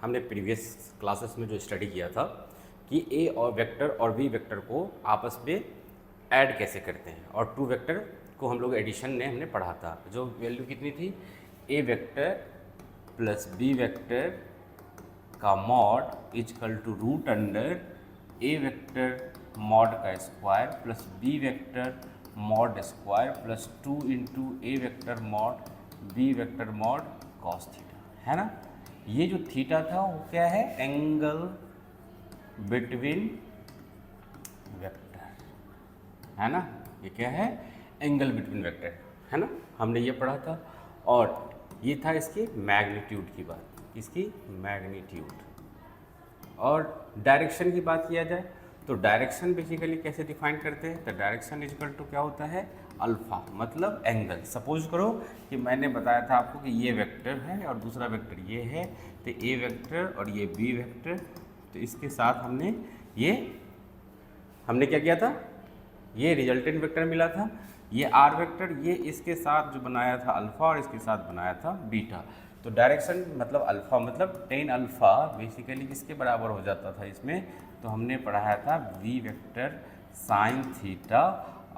हमने previous classes में जो स्टडी किया था कि ए और वेक्टर और बी वेक्टर को आपस में ऐड कैसे करते हैं, और टू वेक्टर को हम लोग एडिशन ने हमने पढ़ा था। जो वैल्यू कितनी थी, A vector plus B vector का mod equal to root under A vector mod का square plus B vector mod square plus 2 into A vector mod B vector mod cos theta, है ना। ये जो थीटा था वो क्या है, एंगल बिटवीन वेक्टर, है ना। ये क्या है, एंगल बिटवीन वेक्टर, है ना, हमने ये पढ़ा था। और ये था इसकी मैग्नीट्यूड की बात, इसकी मैग्नीट्यूड। और डायरेक्शन की बात किया जाए तो डायरेक्शन बेसिकली कैसे डिफाइन करते हैं, तो डायरेक्शन इजकल टू क्या होता है, अल्फा, मतलब एंगल। सपोज करो कि मैंने बताया था आपको कि ये वेक्टर है और दूसरा वेक्टर ये है, तो ए वेक्टर और ये बी वेक्टर, तो इसके साथ हमने क्या किया था, ये रिजल्टेंट वेक्टर मिला था, ये आर वेक्टर, ये इसके साथ जो बनाया था अल्फा और इसके साथ बनाया था बीटा। तो डायरेक्शन मतलब अल्फा, मतलब टेन अल्फा बेसिकली किसके बराबर हो जाता था इसमें, तो हमने पढ़ाया था B vector sine theta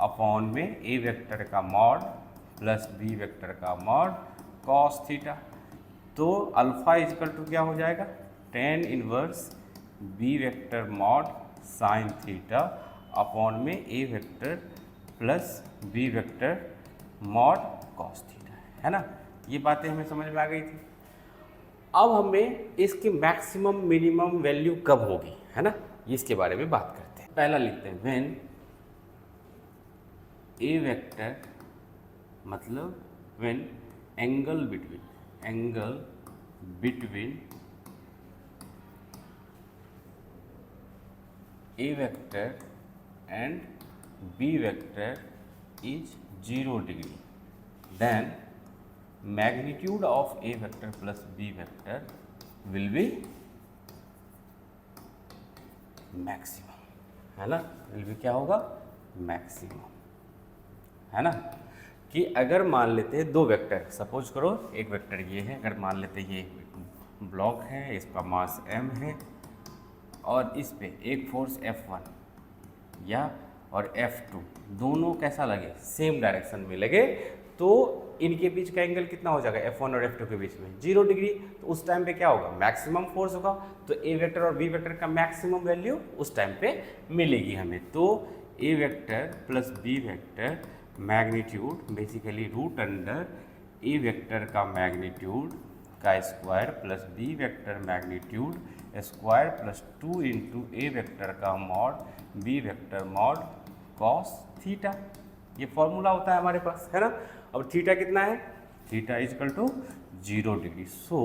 upon में ए वेक्टर का मॉड प्लस बी वेक्टर का मॉड कॉस थीटा। तो अल्फा इजकल टू क्या हो जाएगा, tan inverse B vector mod sine theta upon में A vector plus B vector mod cos theta, है ना। ये बातें हमें समझ में आ गई थी। अब हमें इसकी मैक्सिमम मिनिमम वैल्यू कब होगी, है ना, इसके बारे में बात करते हैं। पहला लिखते हैं, व्हेन ए वेक्टर मतलब when angle between A vector and B vector is 0 degree, then magnitude of a vector plus b vector will be maximum, है ना। will be क्या होगा, maximum, है ना। कि अगर मान लेते हैं दो वेक्टर, सपोज करो एक वेक्टर ये है, अगर मान लेते हैं ये ब्लॉक है, इसका मास m है और इस पे एक फोर्स F1 या और F2 दोनों कैसा लगे, सेम डायरेक्शन में लगे, तो इनके बीच का एंगल कितना हो जाएगा, F1 और F2 के बीच में 0 डिग्री। तो उस टाइम पे क्या होगा, मैक्सिमम फोर्स होगा। तो ए वेक्टर और बी वेक्टर का मैक्सिमम वैल्यू उस टाइम पे मिलेगी हमें। तो A vector plus B vector magnitude basically root under A vector का मैग्नीट्यूड का square plus B vector magnitude square plus 2 into A vector का mod B vector mod cos theta. ये formula होता है हमारे पास, है ना। अब थीटा कितना है, theta equal to 0 degree. So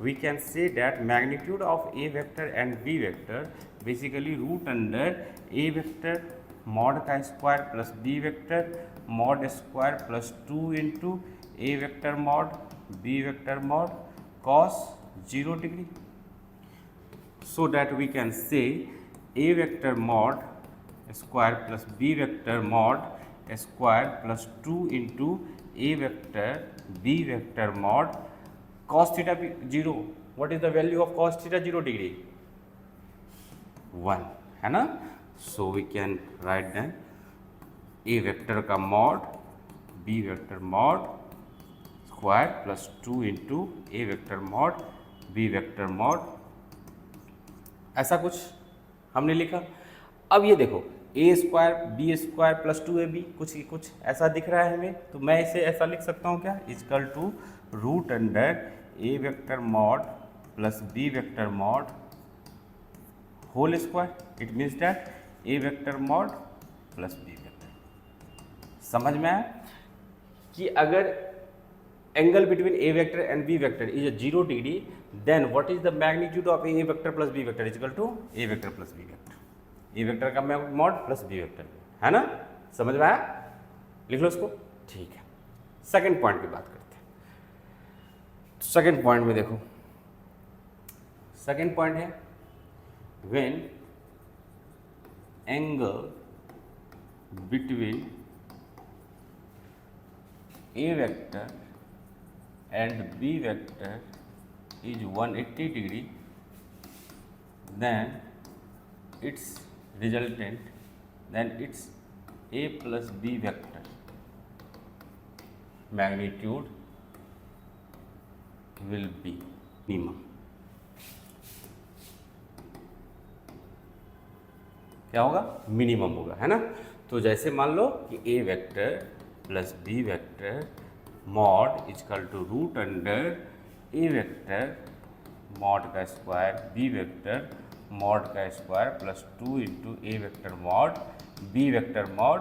we can say that magnitude of A vector and B vector basically root under A vector mod का square plus B vector mod square plus 2 into A vector mod B vector mod cos 0 degree, so that we can say a vector mod square plus b vector mod square plus 2 into a vector b vector mod cos theta 0. What is the value of cos theta 0 degree? 1, है ना। So we can write then a vector का mod b vector mod square plus 2 into A vector mod B vector mod, ऐसा कुछ हमने लिखा। अब ये देखो A square B square plus 2ab कुछ ऐसा दिख रहा है हमें, तो मैं इसे ऐसा लिख सकता हूँ क्या, equal to root under A vector mod plus B vector mod whole square. It means that A vector mod plus B vector. समझ में आया कि अगर angle between a vector and b vector is a 0 degree, then what is the magnitude of a vector plus b vector is equal to a vector plus b vector, a vector का mod plus b vector, है ना। समझ में आया, लिख लो इसको, ठीक है। सेकंड पॉइंट की बात करते हैं। सेकंड पॉइंट में देखो, सेकंड पॉइंट है when angle between a vector and b vector is 180 degree, then its resultant, then its a plus b vector magnitude will be minimum. क्या होगा? मिनिमम होगा, है ना। तो जैसे मान लो कि a vector plus b vector mod equal to root under a vector mod का स्क्वायर b वेक्टर मॉड का square plus 2 into A vector mod b vector mod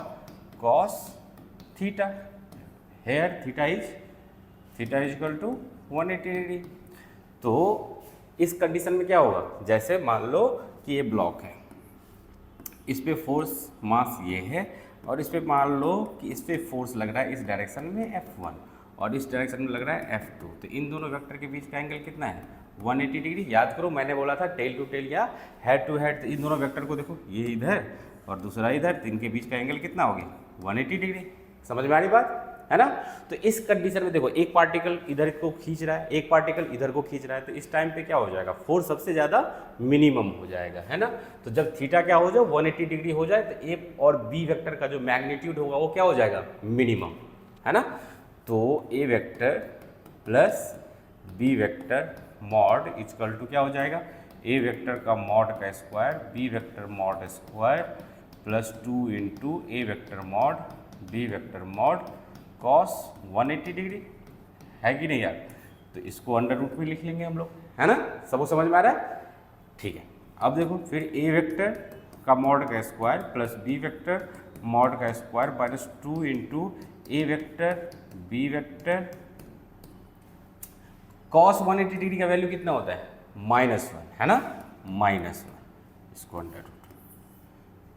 cos theta. Here theta is equal to 180 degree. तो इस condition में क्या होगा? जैसे मान लो कि ये ब्लॉक है, इस पे फोर्स मास ये है, और इस पे मान लो कि इस पे फोर्स लग रहा है इस डायरेक्शन में F1 और इस डायरेक्शन में लग रहा है F2। तो इन दोनों वेक्टर के बीच का एंगल कितना है? 180 डिग्री। याद करो मैंने बोला था टेल टू टेल या हेड टू हेड। तो इन दोनों वेक्टर को देखो, ये इधर और दूसरा इधर, तो इनके बीच का एंगल कितना होगी? 180 डिग्री। समझ में आ रही बात, है ना। तो इस कंडीशन में देखो, एक पार्टिकल इधर को खींच रहा है, एक पार्टिकल इधर को खींच रहा है, तो इस टाइम पे क्या हो जाएगा? फोर्स सबसे ज़्यादा मिनिमम हो जाएगा, है ना। तो जब थीटा क्या हो जाए? 180 डिग्री हो जाए, तो ए और बी वेक्टर का जो मैग्नीट्यूड होगा वो क्या हो जाएगा? मिनिमम, है ना। तो A vector plus B vector mod equal to क्या हो जाएगा? ए वेक्टर का मॉड का square B vector mod square plus 2 into A vector mod B vector mod cos 180 degree, है कि नहीं यार। तो इसको अंडर रूट में लिख लेंगे हम लोग, है ना। सबको समझ में आ रहा है? ठीक है। अब देखो फिर ए वेक्टर का मॉड का square plus B vector mod का square minus 2 into A vector B vector cos 180 degree का वैल्यू कितना होता है? -1, है ना, -1। इसको अंडर रूट,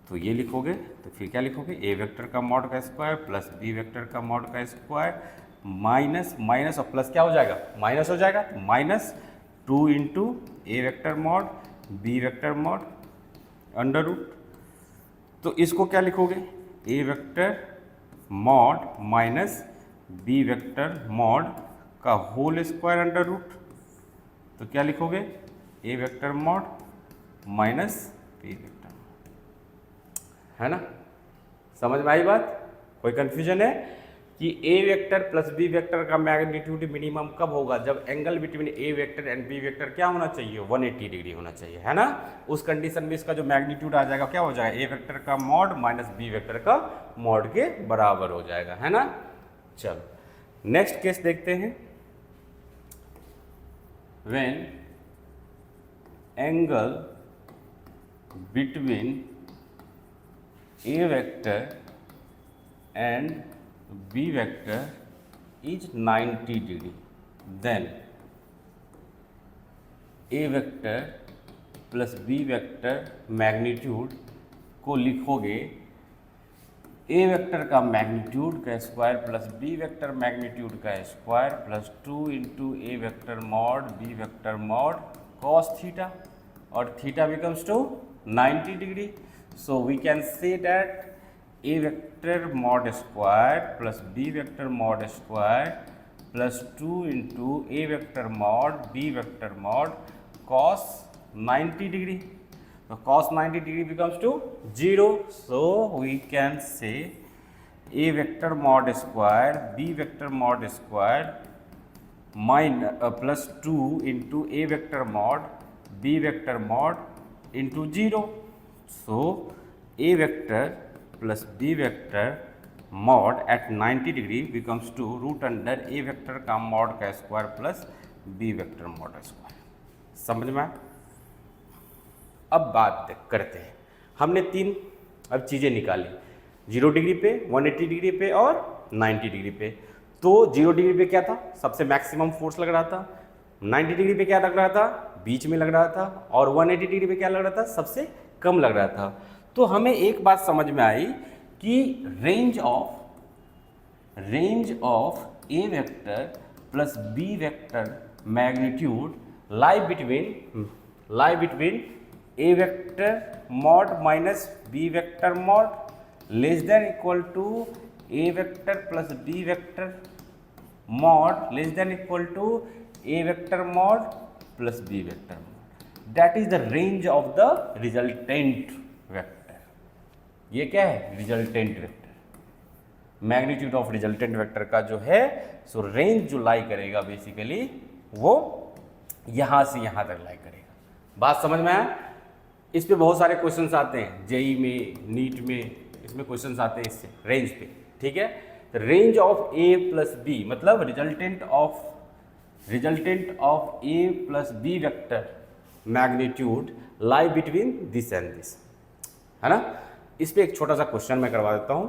तो ये लिखोगे तो फिर क्या लिखोगे? ए वेक्टर का मॉड का स्क्वायर प्लस बी वेक्टर का मॉड का स्क्वायर माइनस माइनस और प्लस क्या हो जाएगा? माइनस हो जाएगा। तो -2 into A vector mod B vector mod under root. तो इसको क्या लिखोगे? A vector mod minus B vector mod का होल स्क्वायर अंडर रूट। तो क्या लिखोगे? A vector mod minus B vector, है ना। समझ में आई बात? कोई कंफ्यूजन है? कि A vector plus B vector का मैग्नीट्यूड मिनिमम कब होगा? जब angle between A vector and B vector क्या होना चाहिए? 180 डिग्री होना चाहिए, है ना। उस कंडीशन में इसका जो मैग्नीट्यूड आ जाएगा क्या हो जाएगा? ए वेक्टर का मॉड माइनस बी वेक्टर का मॉड के बराबर हो जाएगा, है ना। चलो नेक्स्ट केस देखते हैं। When angle between A vector and B vector is 90 degree, then A vector plus B vector magnitude को लिखोगे A वेक्टर का मैग्नीट्यूड का square plus B vector magnitude का square plus 2 into A vector mod B vector mod cos theta, और theta becomes to 90 degree. So we can say that A vector mod square plus B vector mod square plus 2 into A vector mod B vector mod cos 90 degree. So cos 90 degree becomes to 0. So we can say A vector mod square B vector mod square plus 2 into A vector mod B vector mod into 0. So A vector plus B vector mod at 90 degree becomes to root under A vector का mod का square plus B vector mod square. समझ में? अब बात करते हैं। हमने 3 अब चीज़ें निकाली, 0 डिग्री पे, 180 डिग्री पे और 90 डिग्री पे। तो 0 डिग्री पे क्या था? सबसे मैक्सिमम फोर्स लग रहा था। 90 डिग्री पे क्या लग रहा था? बीच में लग रहा था। और 180 डिग्री पे क्या लग रहा था? सबसे कम लग रहा था। तो हमें एक बात समझ में आई कि range of A vector plus B vector magnitude lie between A vector mod minus B vector mod less than equal to A vector plus B vector mod less than equal to A vector mod plus B vector mod. That is the range of the resultant vector. ये क्या है? Resultant vector. Magnitude of resultant vector का जो है सो range जो लाई करेगा basically वो यहां से यहां तक लाई करेगा। बात समझ में आया? इस पे बहुत सारे क्वेश्चंस आते हैं जेई में, नीट में, इसमें क्वेश्चंस आते हैं इससे रेंज पे, ठीक है। तो range of A plus B मतलब resultant of A plus B vector magnitude lie between this and this, है ना। इस पे एक छोटा सा क्वेश्चन मैं करवा देता हूं,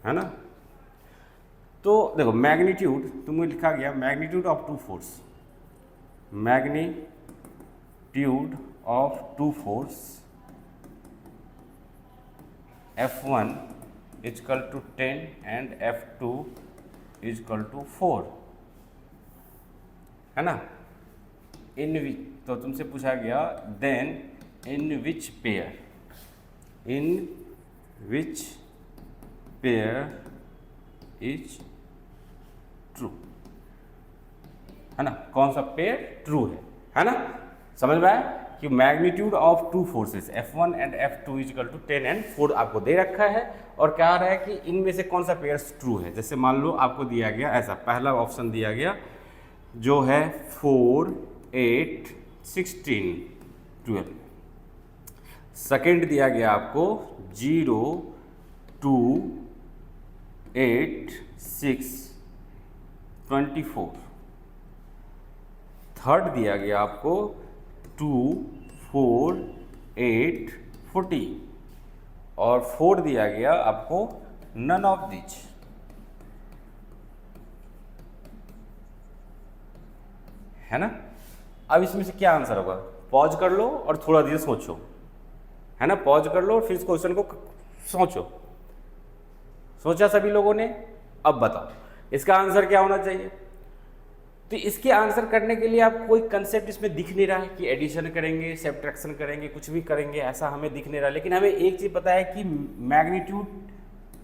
है ना। तो देखो मैग्नीट्यूड तुम्हें लिखा गया magnitude of two force, magnitude of two force F1 equal to 10 and F2 equal to 4, है ना। इन विच, तो तुमसे पूछा गया then in which pair is true, है ना। कौन सा पेयर ट्रू है ना। समझ में आया कि magnitude of two forces F1 and F2 equal to 10 and 4 आपको दे रखा है और क्या आ रहा है कि इनमें से कौन सा पेयर ट्रू है। जैसे मान लो आपको दिया गया ऐसा, पहला ऑप्शन दिया गया जो है 4, 8, 16, 12। सेकेंड दिया गया आपको 0, 2, 8, 6, 24। थर्ड दिया गया आपको 2, 4, 8, 40 और फोर्थ दिया गया आपको नन ऑफ दिच, है ना। अब इसमें से क्या आंसर होगा? पॉज कर लो और थोड़ा देर सोचो, है ना। पॉज कर लो और फिर इस क्वेश्चन को सोचो। सोचा सभी लोगों ने? अब बताओ इसका आंसर क्या होना चाहिए। तो इसके आंसर करने के लिए आप कोई कंसेप्ट इसमें दिख नहीं रहा है कि एडिशन करेंगे, सब्ट्रैक्शन करेंगे, कुछ भी करेंगे, ऐसा हमें दिख नहीं रहा। लेकिन हमें एक चीज़ पता है कि मैग्नीट्यूड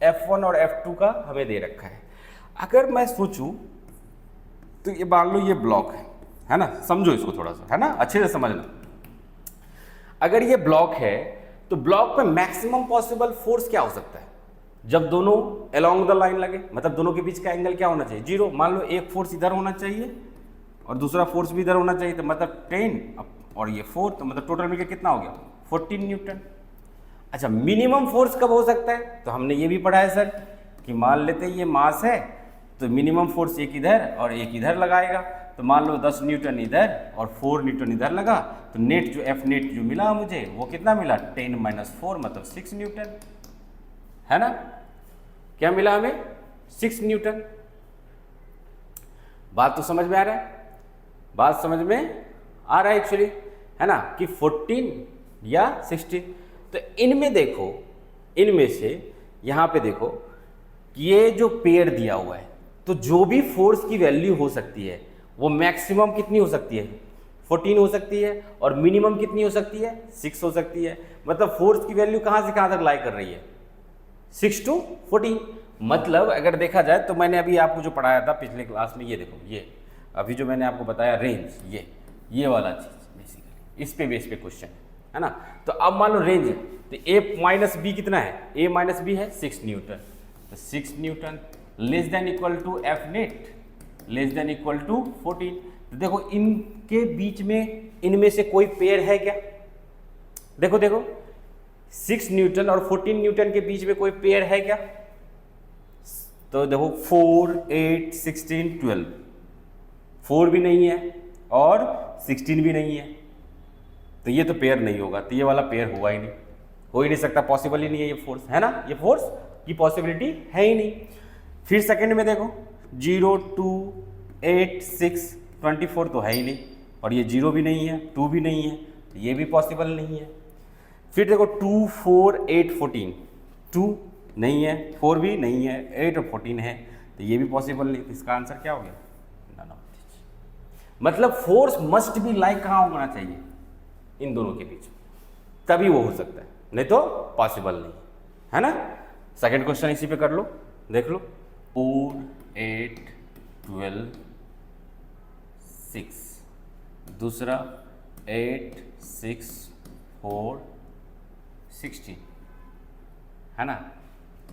F1 और F2 का हमें दे रखा है। अगर मैं सोचूं तो ये मान लो ये ब्लॉक है ना। समझो इसको थोड़ा सा, है ना, अच्छे से समझना। अगर ये ब्लॉक है तो ब्लॉक पे मैक्सिमम पॉसिबल फोर्स क्या हो सकता है जब दोनों अलोंग द लाइन लगे, मतलब दोनों के बीच का एंगल क्या होना चाहिए? 0। मान लो एक फोर्स इधर होना चाहिए और दूसरा फोर्स भी इधर होना चाहिए, तो मतलब 10 और ये 4, तो मतलब टोटल मिलकर कितना हो गया? 14 न्यूटन। अच्छा, मिनिमम फोर्स कब हो सकता है? तो हमने ये भी पढ़ा है सर कि मान लेते हैं ये मास है तो मिनिमम फोर्स एक इधर और एक इधर लगाएगा। तो मान लो 10 न्यूटन इधर और 4 न्यूटन इधर लगा, तो नेट जो F नेट जो मिला मुझे वो कितना मिला? 10 - 4 मतलब 6 न्यूटन, है ना। क्या मिला हमें? 6 न्यूटन। बात तो समझ में आ रहा है? बात समझ में आ रहा है एक्चुअली, है ना, कि 14 या 16। तो इनमें देखो, इनमें से यहां पे देखो कि ये जो पेयर दिया हुआ है, तो जो भी फोर्स की वैल्यू हो सकती है वो मैक्सिमम कितनी हो सकती है? 14 हो सकती है और मिनिमम कितनी हो सकती है? 6 हो सकती है। मतलब फोर्स की वैल्यू कहां से कहां तक लाई कर रही है? 6 to 14। मतलब अगर देखा जाए तो मैंने अभी आपको जो पढ़ाया था पिछले क्लास में, ये देखो, ये अभी जो मैंने आपको बताया रेंज, ये वाला चीज बेसिकली इस पे बेस पे क्वेश्चन है ना। तो अब मान लो रेंज है तो A माइनस बी कितना है? A माइनस बी है 6 न्यूटन। तो 6 newton less than equal to F net less than equal to 14। तो देखो इनके बीच में इनमें से कोई पेयर है क्या? देखो देखो 6 न्यूटन और 14 न्यूटन के बीच में कोई पेयर है क्या? तो देखो 4, 8, 16, 12, 4 भी नहीं है और 16 भी नहीं है, तो ये तो पेयर नहीं होगा। तो ये वाला पेयर हुआ ही नहीं, हो ही नहीं सकता, पॉसिबल ही नहीं है ये फोर्स, है ना। ये फोर्स की पॉसिबिलिटी है ही नहीं। फिर सेकंड में देखो 0, 2, 8, 6, 24 तो है ही नहीं, और ये 0 भी नहीं है, 2 भी नहीं है, तो ये भी पॉसिबल नहीं है। फिर देखो 2, 4, 8, 14, 2 नहीं है, 4 भी नहीं है, 8 और 14 है, तो ये भी पॉसिबल नहीं। तो इसका आंसर क्या हो गया? None of this. मतलब फोर्स मस्ट बी लाई कहाँ होना चाहिए? इन दोनों के बीच, तभी वो हो सकता है, नहीं तो पॉसिबल नहीं, है ना। सेकंड क्वेश्चन इसी पे कर लो, देख लो। 4, 8, 12, 6, दूसरा 8 6 4 16 है ना,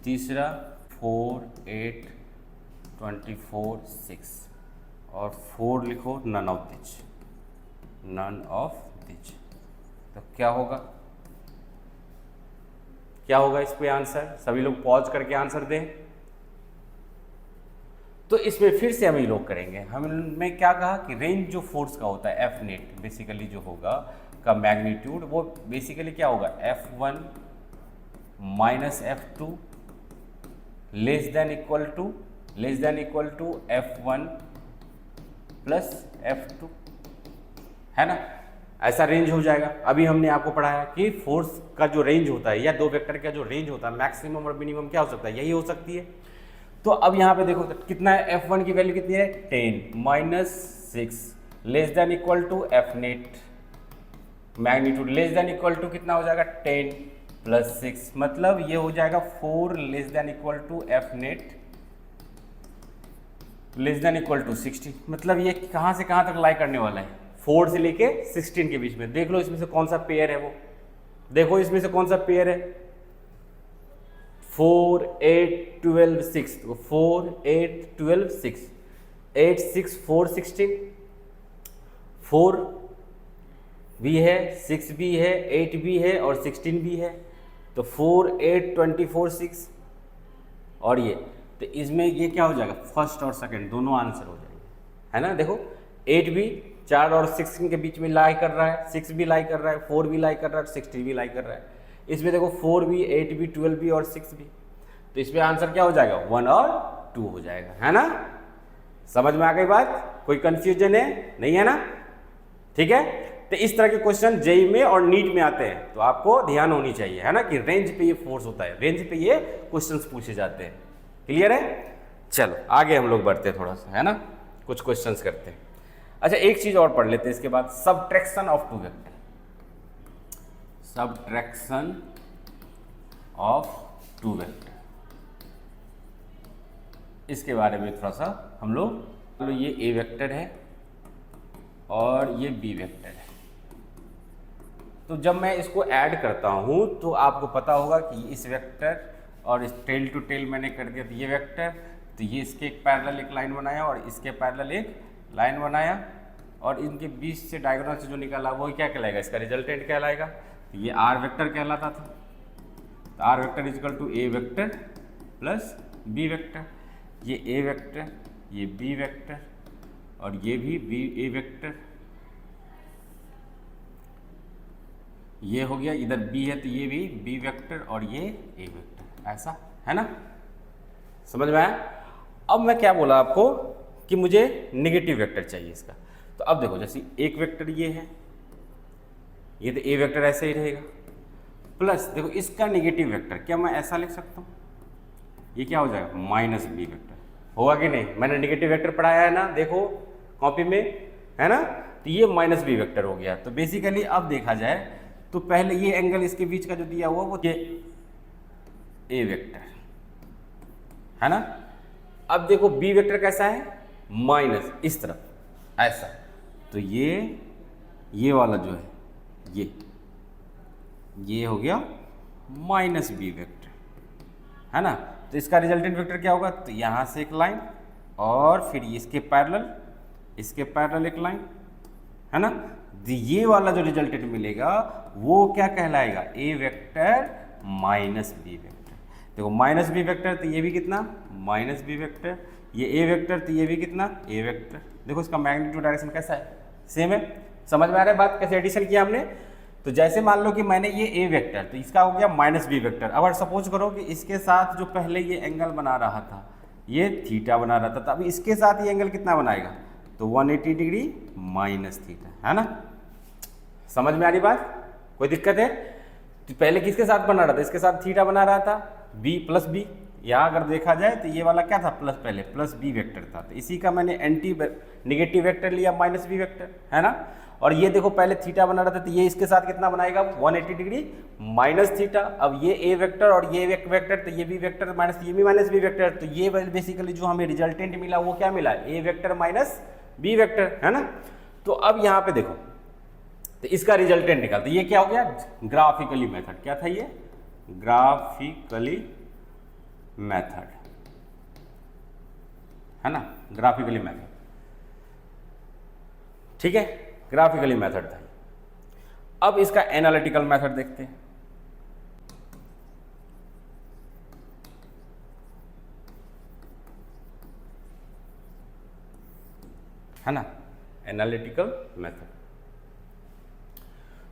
तीसरा 4 8 24 6 और 4 लिखो नन ऑफ दिच, नन ऑफ दिच। तो क्या होगा, क्या होगा इस पे आंसर? सभी लोग पॉज करके आंसर दें। तो इसमें फिर से हम ये लोग करेंगे। हमने क्या कहा कि रेंज जो फोर्स का होता है एफ नेट बेसिकली जो होगा का मैग्नीट्यूड, वो बेसिकली क्या होगा F1 minus F2 less than equal to F1 plus F2, है ना, ऐसा रेंज हो जाएगा। अभी हमने आपको पढ़ाया कि फोर्स का जो रेंज होता है या दो वेक्टर का जो रेंज होता है मैक्सिमम और मिनिमम क्या हो सकता है, यही हो सकती है। तो अब यहाँ पे देखो कितना है, F1 की वैल्यू कितनी है 10 minus 6 less than equal to F net magnitude less than equal to कितना हो जाएगा 10 प्लस 6, मतलब ये हो जाएगा 4 less than equal to F net less than equal to 60। मतलब ये कहाँ से कहाँ तक लाई करने वाला है, 4 से लेके 16 के बीच में। देख लो इसमें से कौन सा पेयर है, वो देखो इसमें से कौन सा पेयर है, 4 8 12 6, तो 4 8 12 6, 8 6 4 16, 4 भी है 6 भी है 8 भी है और 16 भी है, तो 4 8 24 6 और ये, तो इसमें ये क्या हो जाएगा, फर्स्ट और सेकंड दोनों आंसर हो जाएंगे, है ना। देखो 8 भी 4 और 16 के बीच में लाई कर रहा है, 6 भी लाई कर रहा है, 4 भी लाई कर रहा है, 16 भी लाई कर रहा है। इसमें देखो 4 भी 8 भी 12 भी और 6 भी, तो इसमें आंसर क्या हो जाएगा 1 और 2 हो जाएगा, है ना। समझ में आ गई बात, कोई कंफ्यूजन है नहीं, है ना, ठीक है। तो इस तरह के क्वेश्चन जेई में और नीट में आते हैं, तो आपको ध्यान होनी चाहिए, है ना, कि रेंज पे ये फोर्स होता है, रेंज पे ये क्वेश्चंस पूछे जाते हैं। क्लियर है, चलो आगे हम लोग बढ़ते हैं थोड़ा सा, है ना, कुछ क्वेश्चंस करते हैं। अच्छा एक चीज और पढ़ लेते हैं इसके बाद, subtraction of two vector, subtraction of two vector, इसके बारे में थोड़ा सा हम लोग, तो ये ए वेक्टर है और ये बी वेक्टर है। तो जब मैं इसको ऐड करता हूँ तो आपको पता होगा कि इस वेक्टर और इस टेल टू टेल मैंने कर दिया, तो ये वेक्टर, तो ये इसके एक पैरेलल एक लाइन बनाया और इसके पैरेलल एक लाइन बनाया और इनके बीच से डायगोनल से जो निकाला वो क्या कहलाएगा, इसका रिजल्टेंट कहलाएगा। तो ये आर वेक्टर कहलाता था, तो R vector equal to A vector plus B vector, ये ए वेक्टर ये बी वेक्टर और ये भी बी ए वेक्टर, ये हो गया, इधर बी है तो ये भी बी वेक्टर और ये ए वेक्टर, ऐसा है ना, समझ में आया। अब मैं क्या बोला आपको कि मुझे नेगेटिव वेक्टर चाहिए इसका, तो अब देखो जैसे एक वेक्टर ये है, ये तो ए वेक्टर ऐसे ही रहेगा, प्लस देखो इसका नेगेटिव वेक्टर क्या मैं ऐसा लिख सकता हूँ, ये क्या हो जाएगा माइनस बी वेक्टर, होगा कि नहीं, मैंने नेगेटिव वेक्टर पढ़ाया है ना, देखो कॉपी में, है ना, तो ये माइनस बी वेक्टर हो गया। तो बेसिकली अब देखा जाए तो पहले ये एंगल इसके बीच का जो दिया हुआ वो ये ए वेक्टर है ना। अब देखो बी वेक्टर कैसा है, माइनस इस तरफ ऐसा, तो ये वाला जो है ये हो गया माइनस बी वेक्टर, है ना। तो इसका रिजल्टेंट वेक्टर क्या होगा, तो यहाँ से एक लाइन और फिर इसके पैरेलल एक लाइन, है ना। ये वाला जो रिजल्टेंट मिलेगा वो क्या कहलाएगा, ए वेक्टर माइनस बी वेक्टर। देखो माइनस बी वेक्टर तो ये भी कितना माइनस बी वेक्टर, ये ए वेक्टर तो ये भी कितना ए वेक्टर। देखो इसका मैग्नीट्यूड डायरेक्शन कैसा है, सेम है। समझ में आ रहा है बात, कैसे एडिशन किया हमने। तो जैसे मान लो कि मैंने ये ए वेक्टर, तो इसका हो गया माइनस बी वेक्टर। अगर सपोज करो कि इसके साथ जो पहले ये एंगल बना रहा था ये थीटा बना रहा था, तो अभी इसके साथ ये एंगल कितना बनाएगा, तो 180 डिग्री माइनस थीटा, है ना। समझ में आ रही बात, कोई दिक्कत है। तो पहले किसके साथ बना रहा था, इसके साथ थीटा बना रहा था, बी प्लस बी। यहाँ अगर देखा जाए तो ये वाला क्या था, प्लस, पहले प्लस बी वेक्टर था, तो इसी का मैंने एंटी निगेटिव वेक्टर लिया माइनस बी वेक्टर, है ना। और ये देखो पहले थीटा बना रहा था, तो ये इसके साथ कितना बनाएगा 180 डिग्री माइनस थीटा। अब ये ए वेक्टर और ये वेक्टर, तो ये बी वेक्टर माइनस, ये भी माइनस बी वेक्टर, तो ये बेसिकली जो हमें रिजल्टेंट मिला वो क्या मिला, A vector minus B vector, है ना। तो अब यहाँ पे देखो, तो इसका रिजल्टेंट निकालते, ये क्या हो गया, ग्राफिकली मेथड, क्या था ये, ग्राफिकली मेथड, है ना, ग्राफिकली मेथड, ठीक है, ग्राफिकली मेथड था। अब इसका एनालिटिकल मेथड देखते हैं। है ना, एनालिटिकल मेथड।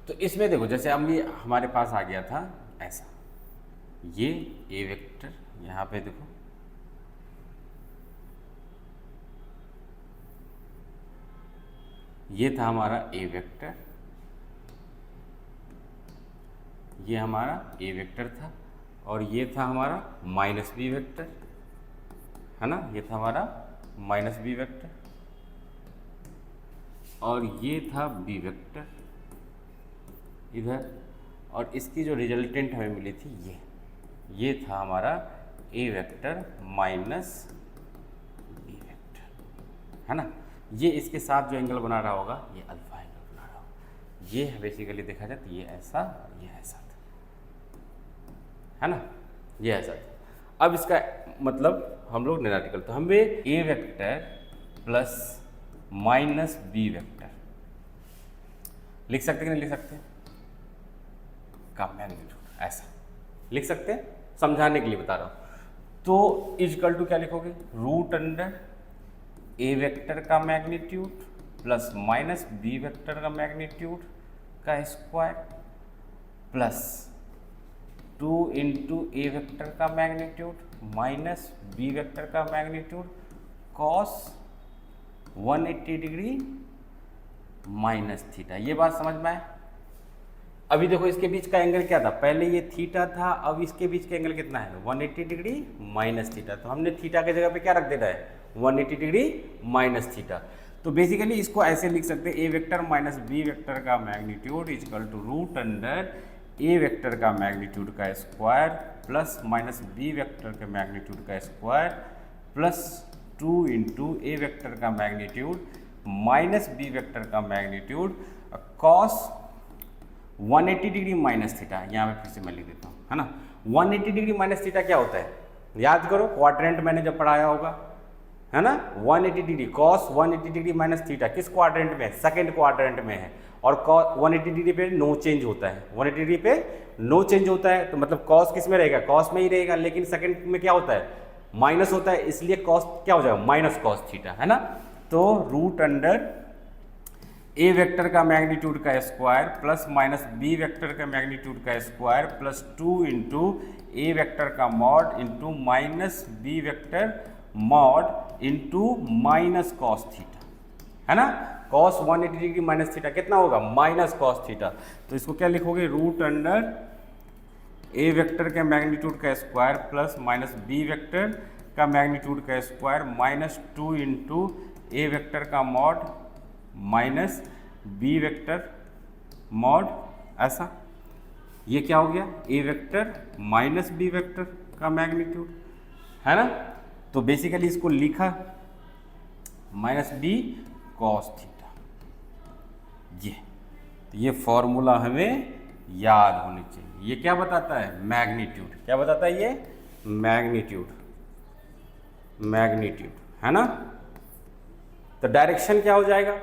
तो इसमें देखो, जैसे हम ये हमारे पास आ गया था ऐसा, ये ए वेक्टर, यहाँ पे देखो ये था हमारा ए वेक्टर, ये हमारा ए वेक्टर था, और ये था हमारा माइनस बी वेक्टर, है ना, ये था हमारा माइनस बी वेक्टर, और ये था बी वेक्टर इधर, और इसकी जो रिजल्टेंट हमें मिली थी ये था हमारा ए वेक्टर माइनस बी वेक्टर, है ना। ये इसके साथ जो एंगल बना रहा होगा ये अल्फा एंगल बना रहा होगा। ये बेसिकली देखा जाए तो ये ऐसा और ये ऐसा था, है ना, ये ऐसा था। अब इसका मतलब हम लोग एनालिटिकल, तो हमें A vector plus minus B vector लिख सकते कि नहीं लिख सकते, का मैग्नीट्यूड ऐसा लिख सकते हैं, समझाने के लिए बता रहा हूं। तो इजकल टू क्या लिखोगे, रूट अंडर ए वेक्टर का magnitude plus minus B vector का मैग्नीट्यूड का square plus 2 into A vector का मैग्नीट्यूड माइनस बी वेक्टर का magnitude cos 180 degree minus theta. ये बात समझ में आए। अभी देखो इसके बीच का एंगल क्या था, पहले ये थीटा था, अब इसके बीच का एंगल कितना है, 180 डिग्री माइनस थीटा। तो हमने थीटा के जगह पे क्या रख देना है, 180 डिग्री माइनस थीटा। तो बेसिकली इसको ऐसे लिख सकते हैं, A vector minus B vector का magnitude equal to root under A vector का मैग्नीट्यूड का square plus minus B vector के मैग्नीट्यूड का square plus 2 into A vector का मैग्नीट्यूड माइनस बी वेक्टर का magnitude cos 180 degree minus theta. यहाँ पे फिर से मैं लिख देता हूँ, है ना। 180 डिग्री माइनस थीटा क्या होता है, याद करो, क्वाड्रेंट मैंने जब पढ़ाया होगा, है ना। 180 degree cos 180 degree minus theta किस क्वाड्रेंट में है, सेकंड क्वाड्रेंट में है, और कॉस 180 डिग्री पे नो चेंज होता है, 180 डिग्री पे नो चेंज होता है, तो मतलब कॉस किस में रहेगा, कॉस में ही रहेगा, लेकिन सेकंड में क्या होता है, माइनस होता है, इसलिए कॉस क्या हो जाएगा, माइनस कॉस थीटा, है ना। तो रूट अंडर ए वेक्टर का मैग्नीट्यूड का square plus minus B vector का मैग्नीट्यूड का square plus 2 into A vector का mod into minus B vector mod into minus cos theta, है ना। कॉस 180 डिग्री माइनस थीटा कितना होगा, माइनस कॉस थीटा। तो इसको क्या लिखोगे, रूट अंडर ए वेक्टर के मैग्नीट्यूड का square plus minus B vector का मैग्नीट्यूड का square minus 2 into A vector का mod minus B vector mod, ऐसा। ये क्या हो गया, A vector minus B vector का मैग्नीट्यूड, है ना। तो बेसिकली इसको लिखा माइनस बी कॉस थीटा। ये फॉर्मूला हमें याद होनी चाहिए। ये क्या बताता है, मैग्नीट्यूड, क्या बताता है ये, मैग्नीट्यूड, मैग्नीट्यूड, है ना। तो डायरेक्शन क्या हो जाएगा,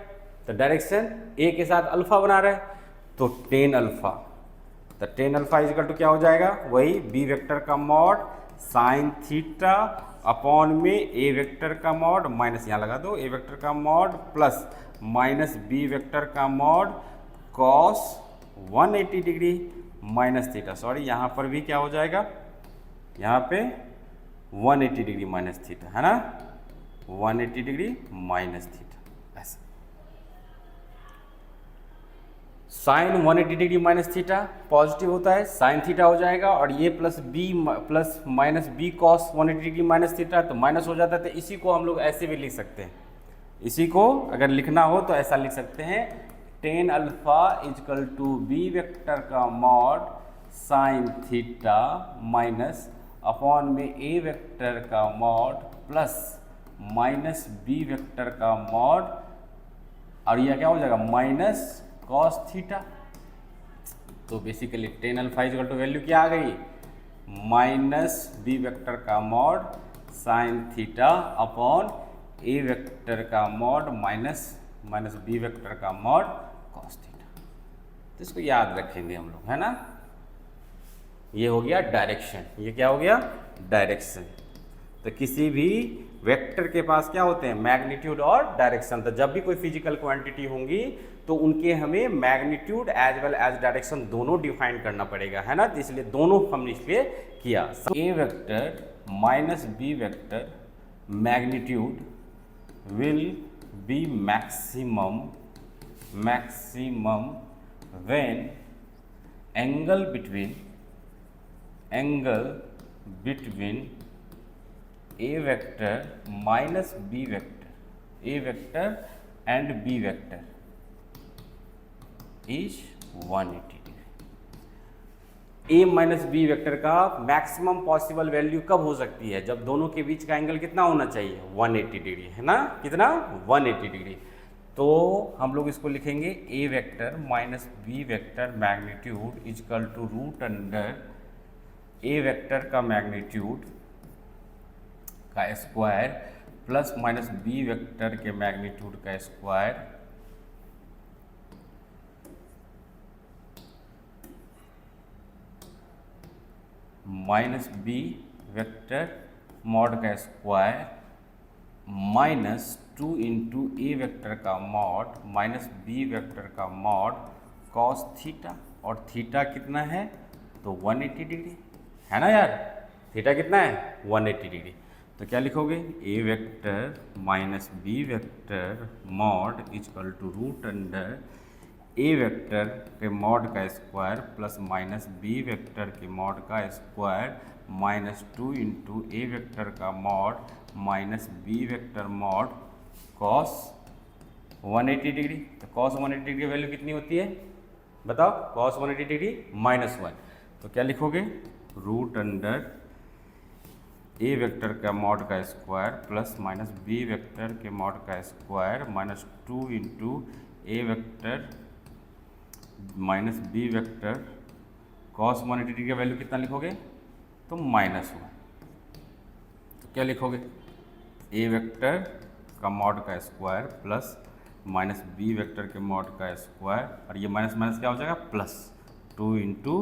तो डायरेक्शन ए के साथ अल्फा बना रहा है, तो टेन अल्फा, तो टेन अल्फा इजकल टू क्या हो जाएगा, वही बी वेक्टर का मॉड साइन थीटा अपॉन में ए वेक्टर का मॉड माइनस, यहाँ लगा दो, ए वेक्टर का mod plus minus B vector का mod cos 180 degree minus theta. Sorry, यहाँ पर भी क्या हो जाएगा, यहाँ पे 180 डिग्री माइनस थीटा, है ना, 180 डिग्री माइनस थीटा, ऐसा। Sine 180 degree minus theta positive होता है, साइन थीटा हो जाएगा, और ये plus B plus minus B cos 180 degree minus theta, तो माइनस हो जाता है। तो इसी को हम लोग ऐसे भी लिख सकते हैं, इसी को अगर लिखना हो तो ऐसा लिख सकते हैं, tan alpha equal to B vector का mod sine theta minus upon में ए वेक्टर का mod plus minus B vector का मॉड और यह क्या हो जाएगा माइनस कॉस थीटा। तो basically tan alpha equal to value क्या आ गई, माइनस बी वेक्टर का mod sine theta upon A vector का मॉड माइनस बी वेक्टर का मॉड कॉस थीटा। तो इसको याद रखेंगे हम लोग, है ना। ये हो गया डायरेक्शन, ये क्या हो गया डायरेक्शन। तो किसी भी वेक्टर के पास क्या होते हैं, मैग्नीट्यूड और डायरेक्शन। तो जब भी कोई फिजिकल क्वांटिटी होंगी तो उनके हमें magnitude as well as direction दोनों डिफाइन करना पड़ेगा, है ना। तो इसलिए दोनों हमने इसलिए किया। A vector minus B vector magnitude will be maximum when angle between a vector minus b vector, a vector and b vector is 180 degree. a minus B vector का मैक्सिमम पॉसिबल वैल्यू कब हो सकती है, जब दोनों के बीच का angle कितना होना चाहिए 180 डिग्री, है ना। कितना 180 डिग्री। तो हम लोग इसको लिखेंगे a vector minus B vector magnitude equal to root under a vector का मैग्नीट्यूड का square plus minus B vector के मैग्नीट्यूड का square minus B vector mod का square minus 2 into A vector का मॉड माइनस बी वेक्टर का mod cos theta. और theta कितना है, तो 180 डिग्री, है ना यार। थीटा कितना है 180 डिग्री। तो क्या लिखोगे, A vector minus B vector mod equal to root under A vector के मॉड का square plus minus B vector के मॉड का square minus 2 into A vector का mod minus B vector mod cos 180 degree. तो cos 180 degree की value कितनी होती है बताओ, कॉस 180 डिग्री -1। तो क्या लिखोगे, रूट अंडर ए वेक्टर का मॉड का square plus minus B vector के मॉड का square minus 2 into A vector minus B vector cos 180 degree का वैल्यू कितना लिखोगे, तो -1। तो क्या लिखोगे, ए वेक्टर का मॉड का square plus minus B vector के मॉड का स्क्वायर, और ये माइनस माइनस क्या हो जाएगा प्लस 2 इंटू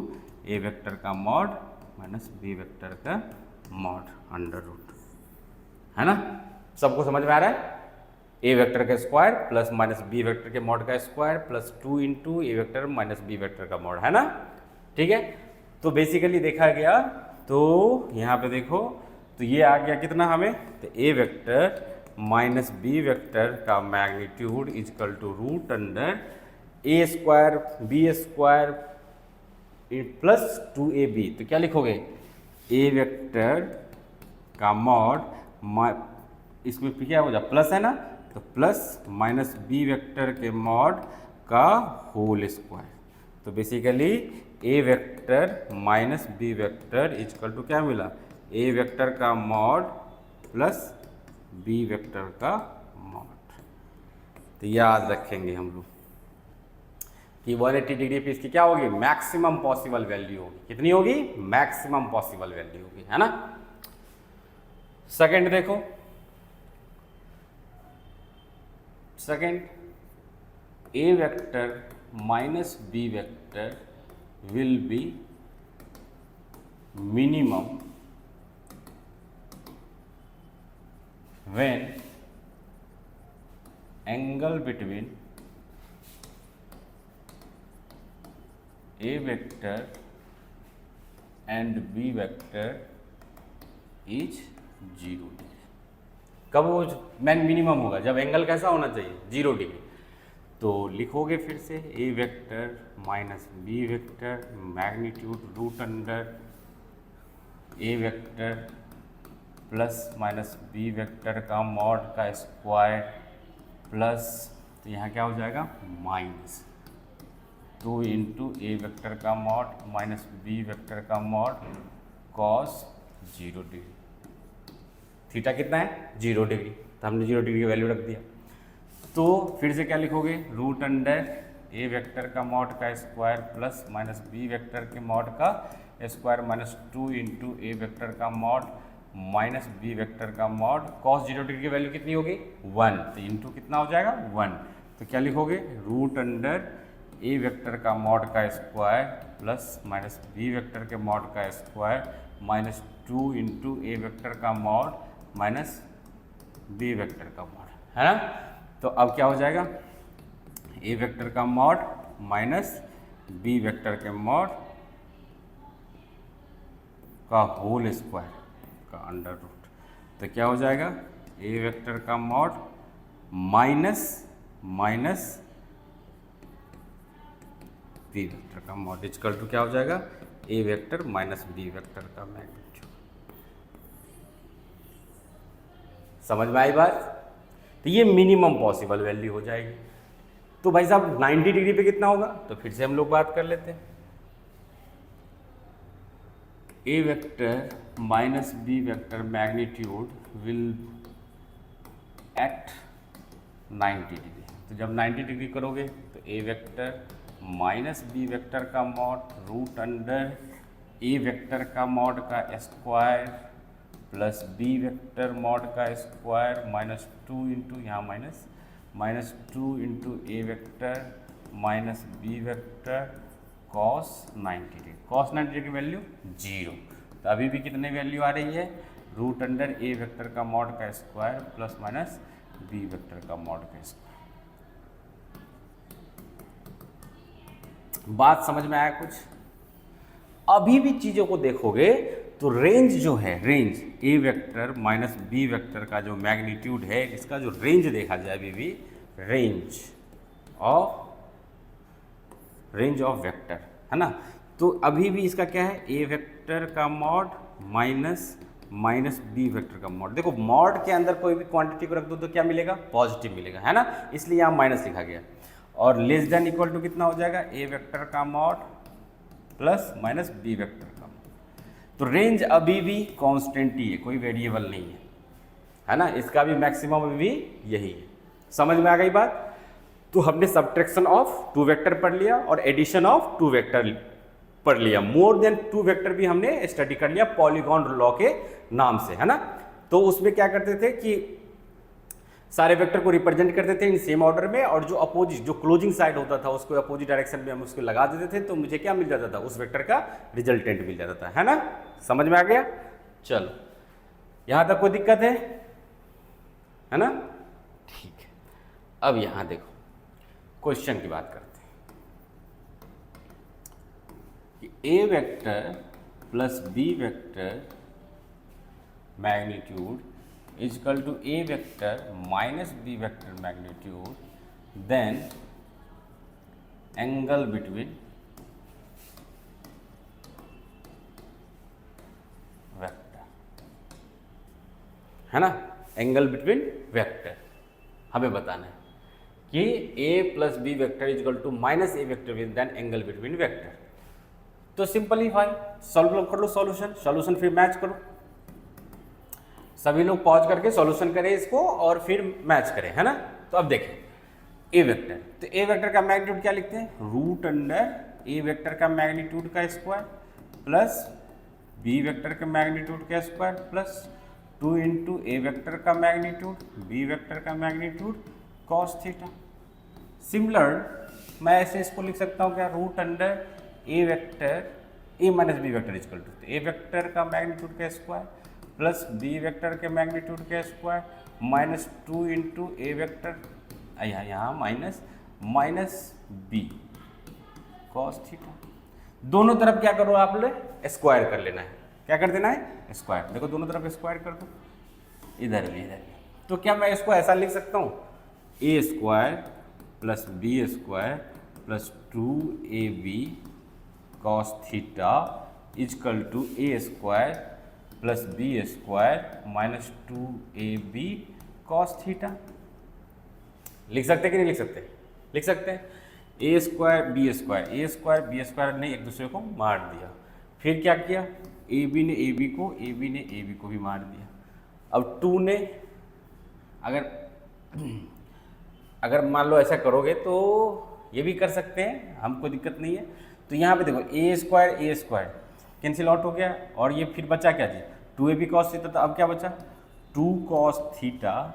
ए वेक्टर का मॉड माइनस बी वेक्टर का मॉड अंडर रूट, है ना। सबको समझ में आ रहा है, ए वेक्टर का square plus minus B vector के मॉड का square plus 2 into A vector minus B vector का मॉड, है ना। ठीक है, तो बेसिकली देखा गया, तो यहाँ पे देखो, तो ये आ गया कितना हमें, तो A vector minus B vector का magnitude equal to root under A square B square plus 2ab। तो क्या लिखोगे, ए वेक्टर का मॉड इसमें क्या हो जाए प्लस, है ना, तो प्लस माइनस बी वेक्टर के मॉड का होल स्क्वायर। तो basically A vector minus B vector equal to क्या मिला, ए वेक्टर का मॉड प्लस बी वेक्टर का मॉड। तो याद रखेंगे हम लोग कि 180 डिग्री पे इसकी क्या होगी, मैक्सिमम पॉसिबल वैल्यू होगी। कितनी होगी, मैक्सिमम पॉसिबल वैल्यू होगी, है ना। सेकंड देखो, second, A vector minus B vector will be minimum when angle between A vector and B vector is 0 degree. कब वो मिनिमम होगा, जब एंगल कैसा होना चाहिए 0 डिग्री। तो लिखोगे फिर से, A vector minus B vector magnitude root under A vector plus minus B vector का मॉड का स्क्वायर प्लस, तो यहाँ क्या हो जाएगा माइनस 2 इंटू ए वेक्टर का मॉड माइनस बी वेक्टर का मॉड कॉस 0 डिग्री। थीटा कितना है 0 डिग्री, तो हमने 0 डिग्री की वैल्यू रख दिया। तो फिर से क्या लिखोगे, रूट अंडर ए वेक्टर का मॉड का square plus minus B vector के मॉड का square minus 2 into A vector का मॉड माइनस बी वेक्टर का मॉड कॉस 0 डिग्री की वैल्यू कितनी होगी 1, तो इंटू कितना हो जाएगा 1। तो क्या लिखोगे, रूट अंडर ए वेक्टर का मॉड का square plus minus B vector के मॉड का square minus 2 into A vector का मॉड माइनस बी वेक्टर का मॉड, है ना। तो अब क्या हो जाएगा, ए वेक्टर का मॉड माइनस बी वेक्टर के मॉड का होल स्क्वायर का अंडर रूट। तो क्या हो जाएगा, ए वेक्टर का मॉड माइनस बी वेक्टर का मॉड इक्वल टू क्या हो जाएगा, A vector minus B vector का मैग्नीट्यूड। समझ में आई बात। तो ये मिनिमम पॉसिबल वैल्यू हो जाएगी। तो भाई साहब 90 डिग्री पे कितना होगा, तो फिर से हम लोग बात कर लेते हैं। A vector minus B vector magnitude will at 90 degree. तो जब 90 डिग्री करोगे तो A vector minus B vector का mod root under A vector का मॉड का square plus B vector mod का स्क्वायर माइनस 2 इंटू यहाँ minus 2 into A vector minus B vector cos 90 degree. Cos 90 degree की value 0। तो अभी भी कितनी वैल्यू आ रही है, रूट अंडर ए वेक्टर का मॉड का square plus minus B vector का मॉड का स्क्वायर। बात समझ में आया कुछ। अभी भी चीज़ों को देखोगे तो रेंज जो है, range A vector minus B vector का जो मैग्नीट्यूड है, इसका जो रेंज देखा जाए अभी भी रेंज ऑफ वेक्टर, है ना। तो अभी भी इसका क्या है, ए वेक्टर का मॉड माइनस बी वेक्टर का मॉड। देखो मॉड के अंदर कोई भी क्वांटिटी को रख दो तो क्या मिलेगा, पॉजिटिव मिलेगा, है ना, इसलिए यहाँ माइनस लिखा गया। और लेस देन इक्वल टू कितना हो जाएगा, ए वेक्टर का mod plus minus B vector का मॉड। तो रेंज अभी भी कांस्टेंट ही है, कोई वेरिएबल नहीं है ना। इसका भी मैक्सिमम अभी भी यही है। समझ में आ गई बात। तो हमने सब्ट्रैक्शन ऑफ 2 वेक्टर पढ़ लिया और एडिशन ऑफ 2 वेक्टर पढ़ लिया। मोर देन 2 वेक्टर भी हमने स्टडी कर लिया पॉलीगॉन लॉ के नाम से, है ना। तो उसमें क्या करते थे कि सारे वेक्टर को रिप्रेजेंट करते थे इन सेम ऑर्डर में, और जो अपोजिट जो क्लोजिंग साइड होता था उसको अपोजिट डायरेक्शन में हम उसको लगा देते थे, तो मुझे क्या मिल जाता था, उस वेक्टर का रिजल्टेंट मिल जाता था, है ना। समझ में आ गया। चलो यहां तक कोई दिक्कत है ना, ठीक है। अब यहां देखो क्वेश्चन की बात करते हैं कि A vector plus B vector magnitude is equal to a vector minus b vector magnitude, then angle between vector, है ना। एंगल बिटवीन वेक्टर हमें बताना है कि a plus B vector is equal to minus A vector with then angle between vector. तो simplify solve कर लो, solution फिर मैच करो। सभी लोग पॉज करके सॉल्यूशन करें इसको और फिर मैच करें, है ना। तो अब देखें ए वेक्टर, तो ए वेक्टर का मैग्नीट्यूड क्या लिखते हैं, रूट अंडर ए वेक्टर का मैग्नीट्यूड का स्क्वायर प्लस बी वेक्टर के मैग्नीट्यूड का square plus 2 into A vector का मैग्नीट्यूड बी वेक्टर का मैग्नीट्यूड कॉस थीटा। सिमिलर मैं ऐसे इसको लिख सकता हूँ क्या, root under A vector A minus B vector equal to A vector का मैग्नीट्यूड का स्क्वायर प्लस बी वेक्टर के मैग्नीट्यूड के square minus 2 into A vector यहाँ माइनस बी कॉस थीटा। दोनों तरफ क्या करो आप लोग, स्क्वायर कर लेना है। क्या कर देना है, स्क्वायर। देखो दोनों तरफ स्क्वायर कर दो, इधर भी इधर भी। तो क्या मैं इसको ऐसा लिख सकता हूँ, A square plus B square plus 2ab cos theta equal to A square plus B square minus 2ab cos theta. लिख सकते कि नहीं लिख सकते, लिख सकते हैं। ए स्क्वायर बी स्क्वायर ने एक दूसरे को मार दिया। फिर क्या किया, ए बी ने ए बी को भी मार दिया। अब 2 ने अगर अगर मान लो ऐसा करोगे तो ये भी कर सकते हैं, हमको दिक्कत नहीं है। तो यहाँ पे देखो ए स्क्वायर कैंसिल आउट हो गया, और ये फिर बचा क्या चीज़, 2ab cos थीटा। तो अब क्या बचा, 2 cos थीटा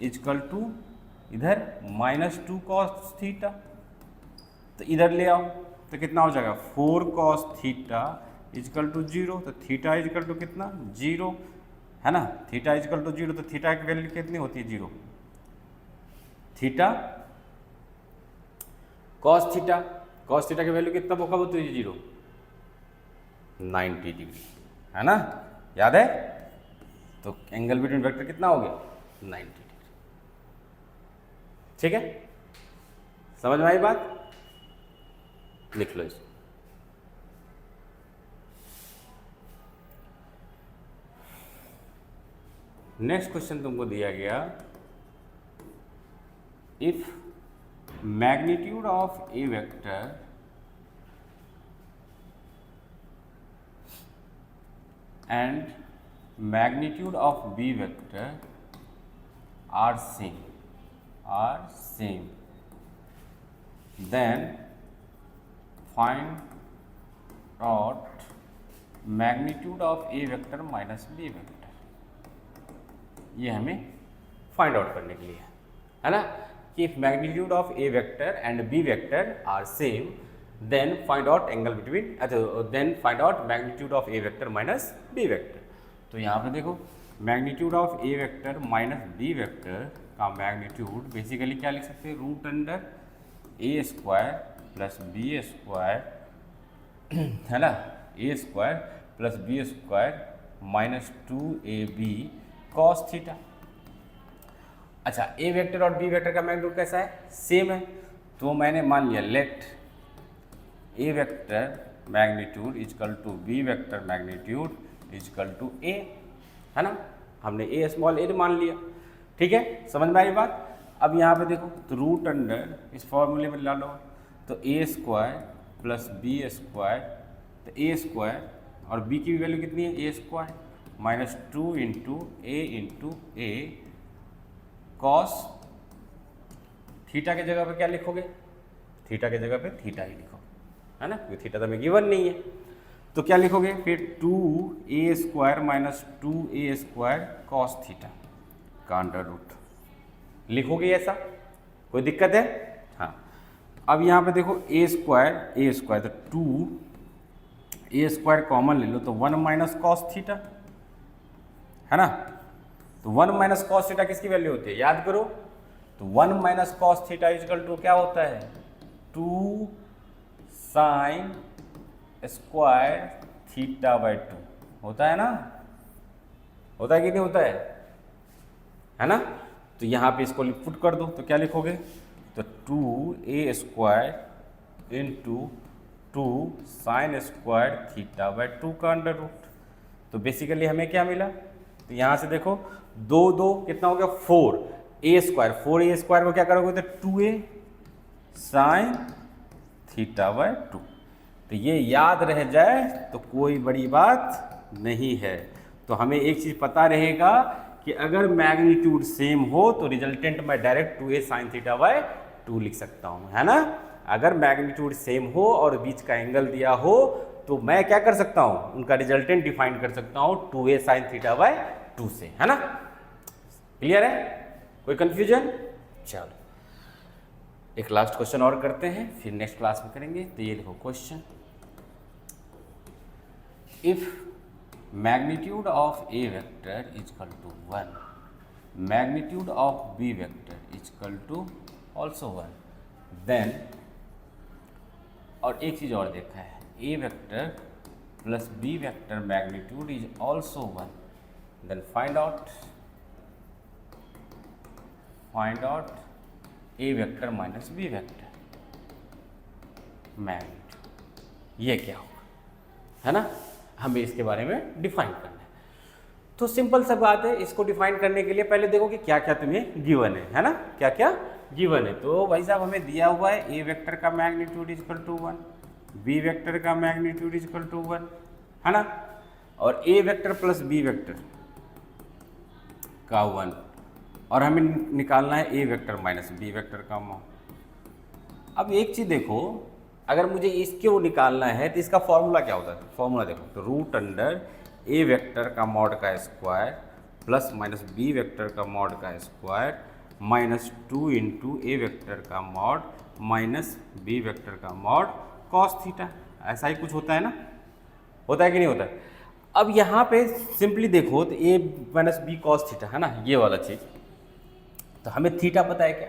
इजकल टू इधर -2 cos थीटा। तो इधर ले आओ तो कितना हो जाएगा, 4 cos थीटा इजकल टू 0। तो थीटा इजकल टू कितना, 0 है ना। थीटा इजकल टू 0, तो थीटा की वैल्यू कितनी होती है, 0। थीटा cos थीटा की वैल्यू कितना कब होती है, 0, 90 डिग्री, है ना, याद है। तो एंगल बिटवीन वेक्टर कितना हो गया, 90 डिग्री। ठीक है, समझ में आई बात, लिख लो इसको। नेक्स्ट क्वेश्चन तुमको दिया गया, if magnitude of A vector and magnitude of b vector are same, then find out magnitude of a vector minus b vector। ये हमें फाइंड आउट करने के लिए है ना, कि if magnitude of a vector and b vector are same then find out angle between, then find out magnitude of a vector minus b vector। तो यहाँ पे देखो magnitude of a vector minus b vector का magnitude basically क्या लिख सकते हैं, root under a square plus b square है ना, a square plus b square minus 2ab cos theta. अच्छा, a वेक्टर और b वेक्टर का मैग्नीट्यूड कैसा है, सेम है। तो मैंने मान लिया let A vector magnitude equal to B vector magnitude equal to A, है ना, हमने ए स्मॉल ए मान लिया। ठीक है, समझ में आई बात। अब यहाँ पे देखो तो रूट अंडर इस फॉर्मूले में ला लो, तो ए स्क्वायर प्लस बी स्क्वायर, तो ए स्क्वायर और बी की वैल्यू कितनी है, ए स्क्वायर माइनस 2 इंटू ए कॉस थीटा के जगह पे क्या लिखोगे, थीटा के जगह पे थीटा ही लिखो, है ना, क्योंकि थीटा तो हमें गिवन नहीं है। तो क्या लिखोगे फिर, 2a square minus 2a square cos theta का अंडर रूट लिखोगे, ऐसा कोई दिक्कत है। हाँ, अब यहाँ पे देखो a स्क्वायर तो 2a स्क्वायर कॉमन ले लो, तो 1 माइनस कॉस थीटा, है ना। तो 1 माइनस कॉस थीटा किसकी वैल्यू होती है, याद करो। तो 1 minus cos theta equal to क्या होता है, 2 साइन स्क्वायर थीटा बाई 2 होता है ना, होता है कि नहीं होता है ना। तो यहाँ पे इसको पुट कर दो, तो क्या लिखोगे, तो 2a square into 2 sine square theta by 2 का अंडर रूट। तो बेसिकली हमें क्या मिला, तो यहाँ से देखो 2 कितना हो गया, 4a स्क्वायर को क्या करोगे, तो 2a साइन थीटा बाई 2। तो ये याद रह जाए तो कोई बड़ी बात नहीं है। तो हमें एक चीज़ पता रहेगा कि अगर मैग्नीट्यूड सेम हो तो रिजल्टेंट मैं direct 2a sine theta by 2 लिख सकता हूँ, है ना। अगर मैग्नीट्यूड सेम हो और बीच का एंगल दिया हो तो मैं क्या कर सकता हूँ, उनका रिजल्टेंट डिफाइन कर सकता हूँ 2a साइन थीटा बाई 2 से, है ना। क्लियर है, कोई कंफ्यूजन। चलो एक लास्ट क्वेश्चन और करते हैं, फिर नेक्स्ट क्लास में करेंगे। तो ये देखो question, if magnitude of A vector equal to 1, magnitude of B vector equal to also 1, then, और एक चीज़ और देखा है, A vector plus B vector magnitude is also 1, then find out A vector minus B vector magnitude. ये क्या होगा, है ना, हमें इसके बारे में डिफाइन करना है। तो सिंपल सा बात है, इसको डिफाइन करने के लिए पहले देखो कि क्या क्या तुम्हें गिवन है ना, क्या क्या गिवन है। तो भाई साहब हमें दिया हुआ है ए वेक्टर का magnitude equal to 1, B vector का मैग्नीट्यूड इजकल टू 1, है ना, और A vector plus B vector का 1, और हमें निकालना है A vector minus B vector का मॉड। अब एक चीज़ देखो, अगर मुझे इसको निकालना है तो इसका फॉर्मूला क्या होता है? फॉर्मूला देखो, तो रूट अंडर ए वेक्टर का मॉड का square plus minus B vector का मॉड का square minus 2 into A vector का मॉड माइनस बी वेक्टर का मॉड कॉस थीटा। ऐसा ही कुछ होता है ना, होता है कि नहीं होता है? अब यहाँ पे सिंपली देखो तो ए माइनस बी कॉस थीटा है ना, ये वाला चीज़। तो हमें थीटा पता है क्या?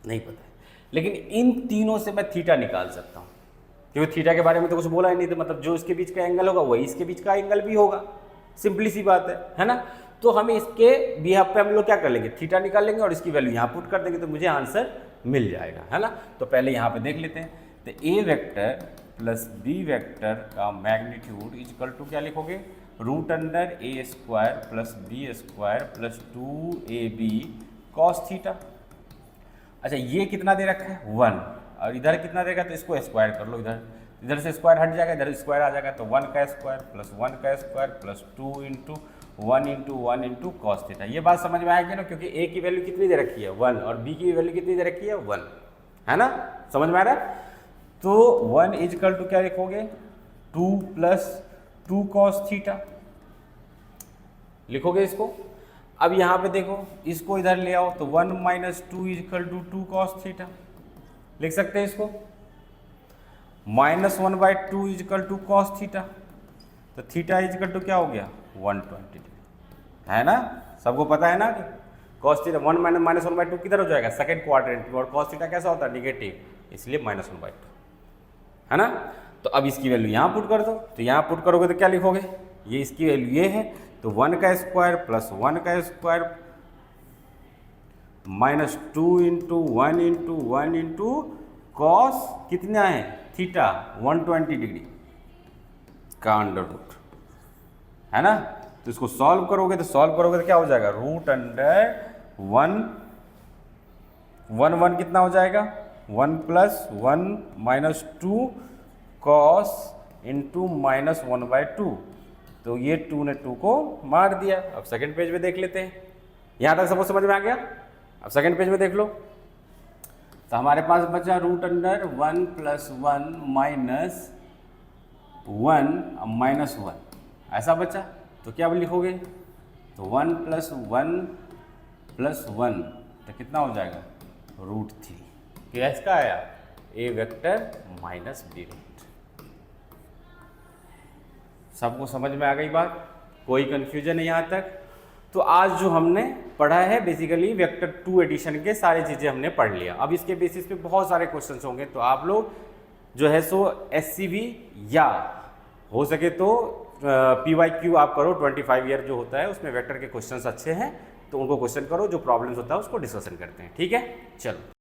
नहीं पता है, लेकिन इन तीनों से मैं थीटा निकाल सकता हूँ, क्योंकि थीटा के बारे में तो कुछ बोला ही नहीं, तो मतलब जो इसके बीच का एंगल होगा वही इसके बीच का एंगल भी होगा। सिंपली सी बात है ना। तो हमें इसके बिहाफ पे हम लोग क्या कर लेंगे, थीटा निकाल लेंगे और इसकी वैल्यू यहाँ पुट कर देंगे, तो मुझे आंसर मिल जाएगा, है ना। तो पहले यहाँ पे देख लेते हैं, तो A vector plus B vector का मैग्नीट्यूड इक्वल टू क्या लिखोगे, root under A square plus B square plus 2ab cos theta. अच्छा, ये कितना दे रखा है 1, और इधर कितना देगा, तो इसको स्क्वायर कर लो, इधर से स्क्वायर हट जाएगा, इधर स्क्वायर आ जाएगा, तो 1 का स्क्वायर प्लस 1 का square plus 2 into 1 into 1 into cos theta. ये बात समझ में आएगी ना, क्योंकि ए की वैल्यू कितनी दे रखी है 1 और बी की वैल्यू कितनी दे रखी है 1, है ना। समझ में आ रहा है? तो 1 इजकल टू क्या लिखोगे, 2 प्लस 2 कॉस थीटा लिखोगे इसको। अब यहाँ पे देखो, इसको इधर ले आओ, तो 1 minus 2 equal to 2 cos theta लिख सकते हैं इसको। -1 by 2 equal to cos theta, तो थीटा इजकल टू क्या हो गया 120 डिग्री, है ना। सबको पता है ना कि कॉस थीटा 1 माइनस 1 बाई 2 किधर हो जाएगा, सेकंड क्वाड्रेंट में, और कॉस थीटा कैसा होता है नेगेटिव, इसलिए -1 बाई 2, है ना। तो अब इसकी वैल्यू यहाँ पुट कर दो, तो यहाँ पुट करोगे तो क्या लिखोगे, ये इसकी वैल्यू ये है, तो 1 का स्क्वायर प्लस 1 का square minus 2 into 1 into 1 into cos कितना है थीटा 120 डिग्री का अंडर रूट, है ना। तो इसको सॉल्व करोगे तो क्या हो जाएगा, रूट अंडर 1 कितना हो जाएगा 1 plus 1 minus 2 cos into minus 1 by 2, तो ये 2 ने 2 को मार दिया। अब सेकंड पेज में देख लेते हैं, यहाँ तक सबको समझ में आ गया। अब सेकंड पेज में देख लो, तो हमारे पास बचा root under 1 plus 1 minus 1 minus 1, ऐसा बचा। तो क्या लिखोगे, तो 1 प्लस 1 प्लस 1 तो कितना हो जाएगा √3, क्या इसका आया ए वेक्टर माइनस बी वेक्टर। सबको समझ में आ गई बात, कोई कन्फ्यूजन है यहाँ तक? तो आज जो हमने पढ़ा है बेसिकली वेक्टर 2 एडिशन के सारी चीज़ें हमने पढ़ लिया। अब इसके बेसिस पे बहुत सारे क्वेश्चंस होंगे, तो आप लोग जो है सो SCV या हो सके तो PYQ आप करो, 25 ईयर जो होता है उसमें वेक्टर के क्वेश्चंस अच्छे हैं, तो उनको क्वेश्चन करो, जो प्रॉब्लम्स होता है उसको डिस्कशन करते हैं, ठीक है। चलो।